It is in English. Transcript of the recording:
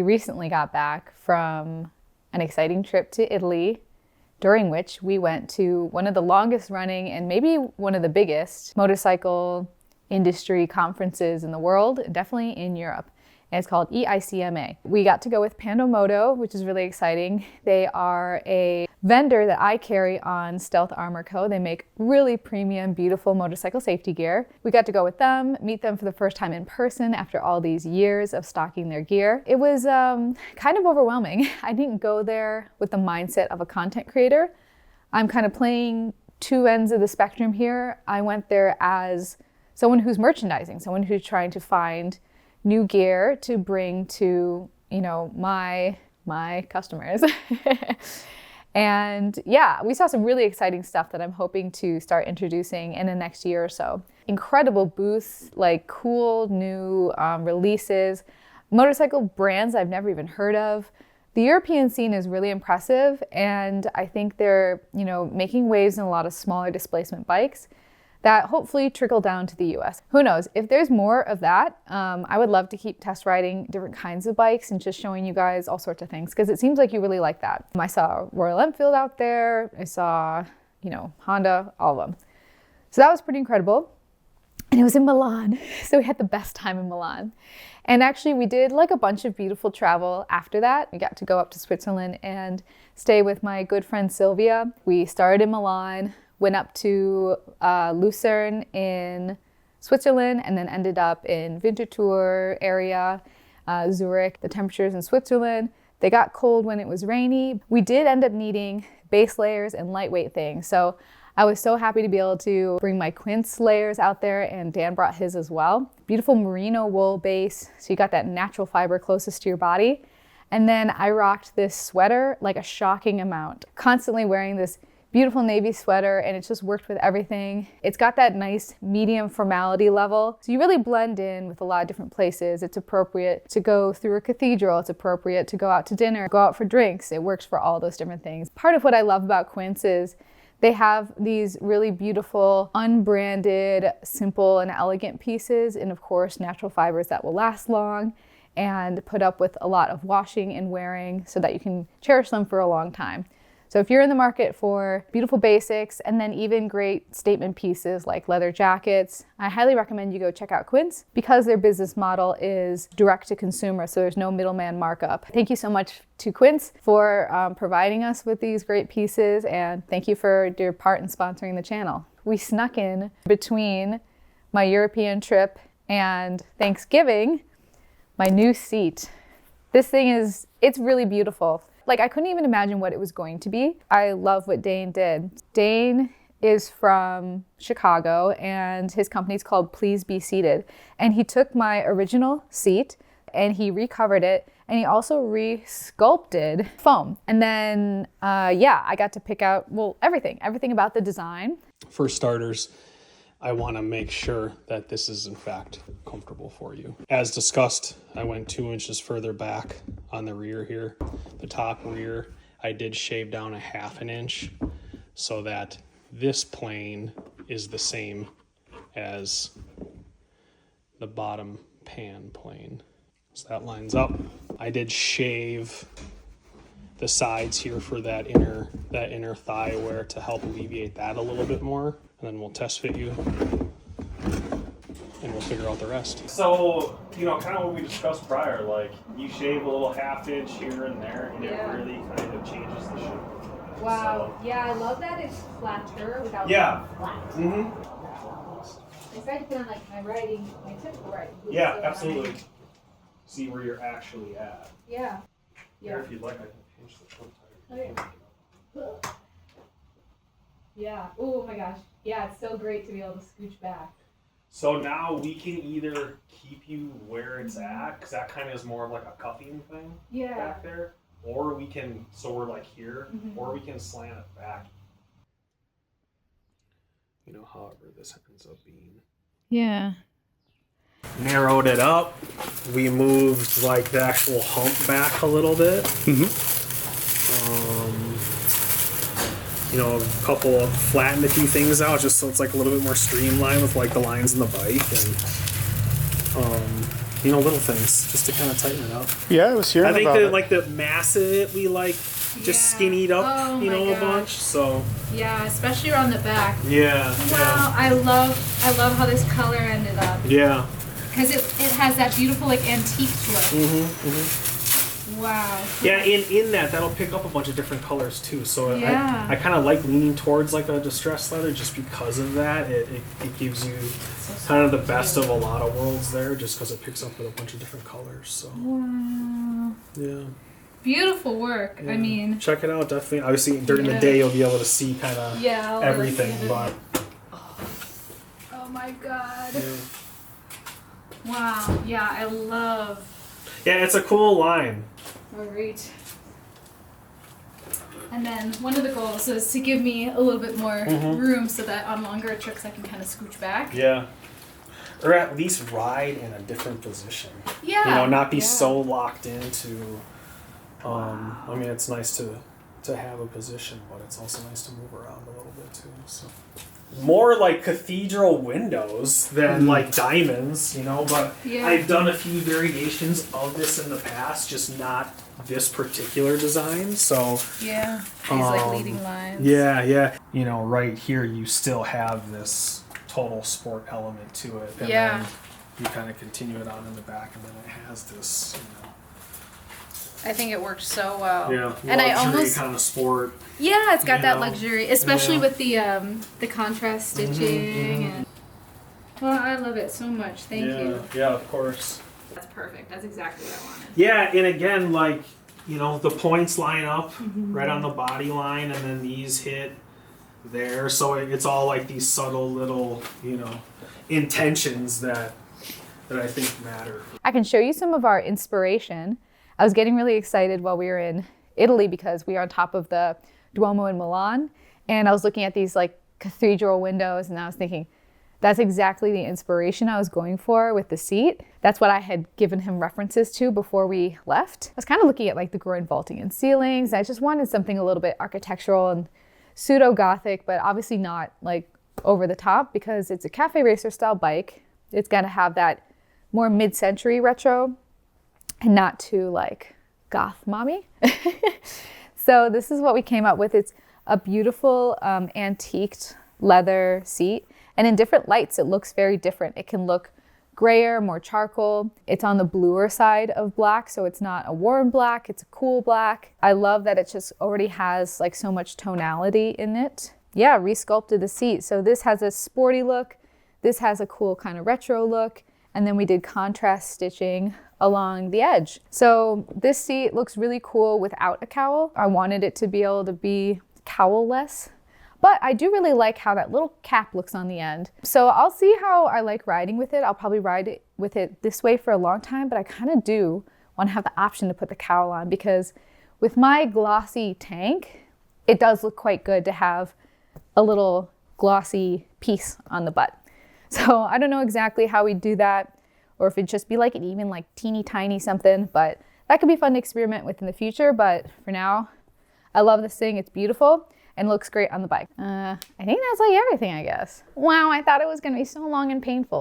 we recently got back from an exciting trip to Italy, during which we went to one of the longest running and maybe one of the biggest motorcycle industry conferences in the world, definitely in Europe. And it's called EICMA. We got to go with Pandomoto, which is really exciting. They are a vendor that I carry on Stealth Armor Co. They make really premium, beautiful motorcycle safety gear. We got to go with them, meet them for the first time in person after all these years of stocking their gear. It was kind of overwhelming. I didn't go there with the mindset of a content creator. I'm kind of playing two ends of the spectrum here. I went there as someone who's merchandising, someone who's trying to find new gear to bring to, my customers. And yeah, we saw some really exciting stuff that I'm hoping to start introducing in the next year or so. Incredible booths, like cool new releases, motorcycle brands I've never even heard of. The European scene is really impressive, and I think they're, making waves in a lot of smaller displacement bikes that hopefully trickle down to the US. Who knows? If there's more of that, I would love to keep test riding different kinds of bikes and just showing you guys all sorts of things, because it seems like you really like that. I saw Royal Enfield out there. I saw, Honda, all of them. So that was pretty incredible. And it was in Milan, so we had the best time in Milan. And actually we did like a bunch of beautiful travel after that. We got to go up to Switzerland and stay with my good friend Sylvia. We started in Milan, went up to Lucerne in Switzerland, and then ended up in Winterthur area, Zurich. The temperatures in Switzerland, they got cold when it was rainy. We did end up needing base layers and lightweight things. So I was so happy to be able to bring my Quince layers out there, and Dan brought his as well. Beautiful merino wool base, so you got that natural fiber closest to your body. And then I rocked this sweater like a shocking amount, constantly wearing this beautiful navy sweater, and it just worked with everything. It's got that nice medium formality level, so you really blend in with a lot of different places. It's appropriate to go through a cathedral, it's appropriate to go out to dinner, go out for drinks. It works for all those different things. Part of what I love about Quince is they have these really beautiful, unbranded, simple and elegant pieces, and of course natural fibers that will last long and put up with a lot of washing and wearing so that you can cherish them for a long time. So if you're in the market for beautiful basics and then even great statement pieces like leather jackets, I highly recommend you go check out Quince, because their business model is direct to consumer, so there's no middleman markup. Thank you so much to Quince for providing us with these great pieces, and thank you for your part in sponsoring the channel. We snuck in between my European trip and Thanksgiving my new seat. This thing it's really beautiful. Like, I couldn't even imagine what it was going to be. I love what Dane did. Dane is from Chicago, and his company's called Please Be Seated. And he took my original seat and he recovered it, and he also re-sculpted foam. And then, I got to pick out, everything about the design. For starters, I want to make sure that this is in fact comfortable for you. As discussed, I went 2 inches further back on the rear here, the top rear. I did shave down 1/2 inch so that this plane is the same as the bottom pan plane. So that lines up. I did shave the sides here for that inner thigh wear to help alleviate that a little bit more. And then we'll test fit you, and we'll figure out the rest. So, kind of what we discussed prior, like you shave a little 1/2 inch here and there, and it really kind of changes the shape. Wow. So, yeah, I love that it's flatter without being flat. Mm-hmm. I started to put on my typical riding boots. Yeah, absolutely. See where you're actually at. Yeah. Here, if you'd like, I can pinch the front tire. Okay. Yeah. Oh my gosh. Yeah, it's so great to be able to scooch back. So now we can either keep you where it's at, because that kind of is more of like a cuffing thing back there, or we can, so we're like here, or we can slant it back. However this ends up being. Yeah. Narrowed it up. We moved like the actual hump back a little bit. A couple of flattened a few things out just so it's like a little bit more streamlined with like the lines in the bike, and little things just to kind of tighten it up. Yeah, I was hearing I think about that it. like the mass of it, we like just skinnied up, a bunch. So Yeah, especially around the back. yeah. Wow, I love how this color ended up. Yeah. Because it has that beautiful like antique look. Wow. Yeah, in that'll pick up a bunch of different colors too. So Yeah. I kind of like leaning towards like a distressed leather just because of that. It gives you kind of the best of a lot of worlds there, just because it picks up with a bunch of different colors. So Wow. yeah. Beautiful work. Yeah. I mean, check it out. Definitely. Obviously, during the day you'll be able to see kind of everything. But oh my god. yeah. Wow. Yeah, I love. Yeah, it's a cool line. All right. And then one of the goals is to give me a little bit more room so that on longer trips I can kind of scooch back. Yeah. Or at least ride in a different position. Yeah. Not be so locked into. I mean, it's nice to have a position, but it's also nice to move around a little bit too. So more like cathedral windows than like diamonds, But I've done a few variations of this in the past, just not this particular design. So yeah, these like leading lines. Yeah. Right here you still have this total sport element to it, and then you kind of continue it on in the back, and then it has this. I think it worked so well. Yeah, and I almost kind of sport. Yeah, it's got that luxury, especially with the contrast stitching. And well, I love it so much. Thank you. Yeah, of course. That's perfect. That's exactly what I wanted. Yeah, and again, like the points line up right on the body line, and then these hit there, so it's all like these subtle little intentions that I think matter. I can show you some of our inspiration. I was getting really excited while we were in Italy because we are on top of the Duomo in Milan, and I was looking at these like cathedral windows, and I was thinking, that's exactly the inspiration I was going for with the seat. That's what I had given him references to before we left. I was kind of looking at like the groin vaulting and ceilings. I just wanted something a little bit architectural and pseudo-Gothic, but obviously not like over the top because it's a cafe racer style bike. It's gonna have that more mid-century retro and not too like goth mommy. So this is what we came up with. It's a beautiful antiqued leather seat, and in different lights it looks very different. It can look grayer, more charcoal. It's on the bluer side of black, so it's not a warm black, it's a cool black. I love that it just already has like so much tonality in it. Yeah, resculpted the seat. So this has a sporty look, this has a cool kind of retro look, and then we did contrast stitching along the edge. So this seat looks really cool without a cowl. I wanted it to be able to be cowl-less, but I do really like how that little cap looks on the end. So I'll see how I like riding with it. I'll probably ride it with it this way for a long time, but I kind of do want to have the option to put the cowl on because with my glossy tank, it does look quite good to have a little glossy piece on the butt. So I don't know exactly how we do that, or if it'd just be like an even like teeny tiny something, but that could be fun to experiment with in the future. But for now, I love this thing. It's beautiful and looks great on the bike. I think that's like everything, I guess. Wow, I thought it was gonna be so long and painful.